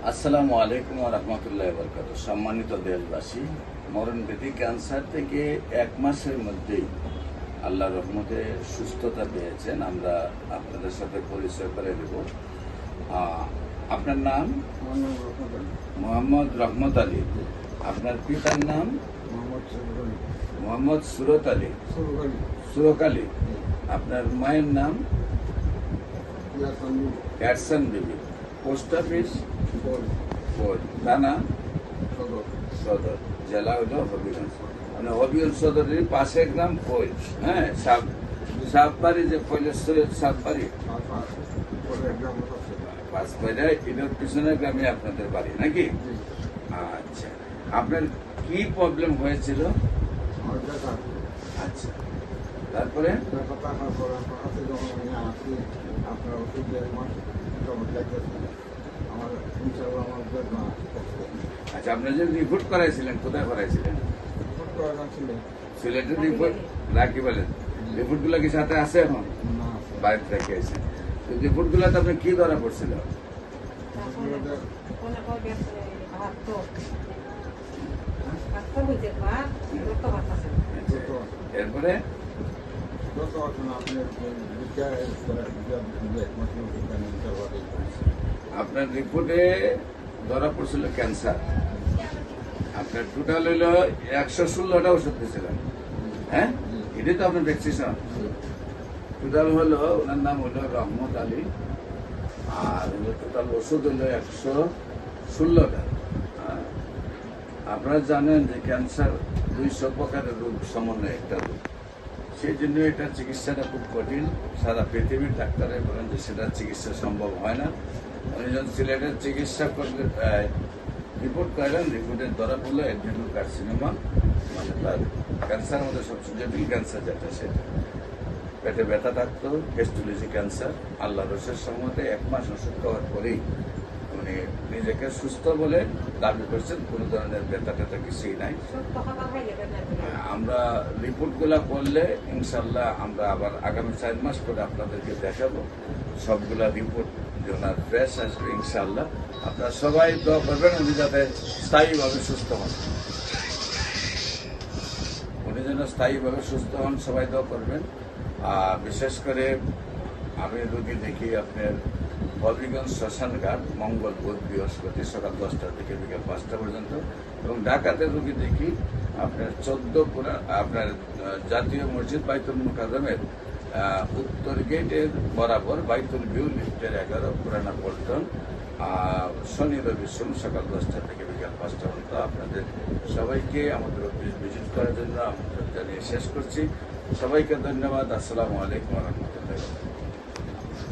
আসসালামু আলাইকুম ওয়া রাহমাতুল্লাহি ওয়া বারাকাতুহু। সম্মানিত দেশবাসী, মরণব্যাধি ক্যান্সার থেকে 1 মাসের মধ্যেই আল্লাহর রহমতে সুস্থতা পেয়েছেন। আমরা আপনাদের সাথে পরিচয় করে দেব। আপনার নাম? মোহাম্মদ রহমত আলী। আপনার পিতার নাম? মোহাম্মদ সুরত আলী। সুরক আলী। আপনার মায়ের নাম? ক্যাটসন বিবি। পোস্ট অফিস থানা সদর, জেলা হলো হবিগঞ্জ। মানে হবিগঞ্জ সদরের পাশে গ্রাম ফৈল। হ্যাঁ, সাববাড়ি যে ফৈলেশ্বরের সাববাড়ি পাঁচবাড়িয়া এটার পিছনে গ্রামে আপনাদের বাড়ি নাকি? আচ্ছা, আপনার কি প্রবলেম হয়েছিল? আচ্ছা, তারপরে আচ্ছা, আপনি যে রিপোর্ট করাইছিলেন কোথায় করাইছিলেন? সিলেটের রিপোর্ট রাখি বলেন। রিপোর্ট গুলো কি সাথে আছে এখন? বাড়িতে রেখে আছে। রিপোর্ট গুলাতে আপনার কি ধরা পড়ছিল? এরপরে আপনার রিপোর্টে ধরা পড়ছিল ক্যান্সার। আপনার টোটাল হইল 116টা ওষুধ দিয়েছিলেন। হ্যাঁ, এটাই তো আপনার ভ্যাকসিনেশন। টোটাল হলো, ওনার নাম হলো রহমত আলী। আর টোটাল ওষুধ হলো 116টা। আপনারা জানেন যে ক্যান্সার 200 প্রকারের রোগ সমন্বয়ে একটা রোগ। সেই জন্য এটার চিকিৎসাটা খুব কঠিন। সারা পৃথিবীর ডাক্তারে বলেন যে সেটার চিকিৎসা সম্ভব হয় না। উনি যখন সিলেটের চিকিৎসা করলে রিপোর্ট করেন, রিপোর্টের ধরা পড়লো অ্যাডেনোকার্সিনোমা, কার্সিনোমা, মানে তার ক্যান্সার মধ্যে সবচেয়ে জটিল ক্যান্সার যেটা সেটা। পেটে ব্যথা থাকতো, গ্যাস্ট্রোলজি ক্যান্সার। আল্লাহ রসের সম্মতে 1 মাস ওষুধ খাওয়ার পরেই উনি নিজেকে সুস্থ বলে দাবি করছেন। কোনো ধরনের ব্যথা ট্যাথা কিছুই নাই। আমরা রিপোর্টগুলা করলে ইনশাল্লাহ আমরা আবার আগামী 4 মাস পরে আপনাদেরকে দেখাবো। সবগুলা রিপোর্ট ওনার ফ্রেশ আসবে ইনশাল্লাহ। আপনারা সবাই দোয়া করবেন উনি যাতে স্থায়ীভাবে সুস্থ হন। উনি যেন স্থায়ীভাবে সুস্থ হন, সবাই দোয়া করবেন। বিশেষ করে আমি রোগী দেখি আপনার হবিগঞ্জ শ্মশানঘাট মঙ্গল, বুধ, বৃহস্পতি সকাল 10টা থেকে বিকেল 5টা পর্যন্ত। এবং ঢাকাতে রোগী দেখি আপনার 14 আপনার জাতীয় মসজিদ বাইতুল মুকাররমের উত্তর গেটের বরাবর বাইতুল ভিউ লিফটের 11 পুরানা পল্টন। শনি রবি সোম সকাল 10টা থেকে বিকেল 5টা পর্যন্ত। আপনাদের সবাইকে আমাদের অফিস ভিজিট করার জন্য আমন্ত্রণ জানিয়ে শেষ করছি। সবাইকে ধন্যবাদ। আসসালামু আলাইকুম ওয়া রাহমাতুল্লাহি।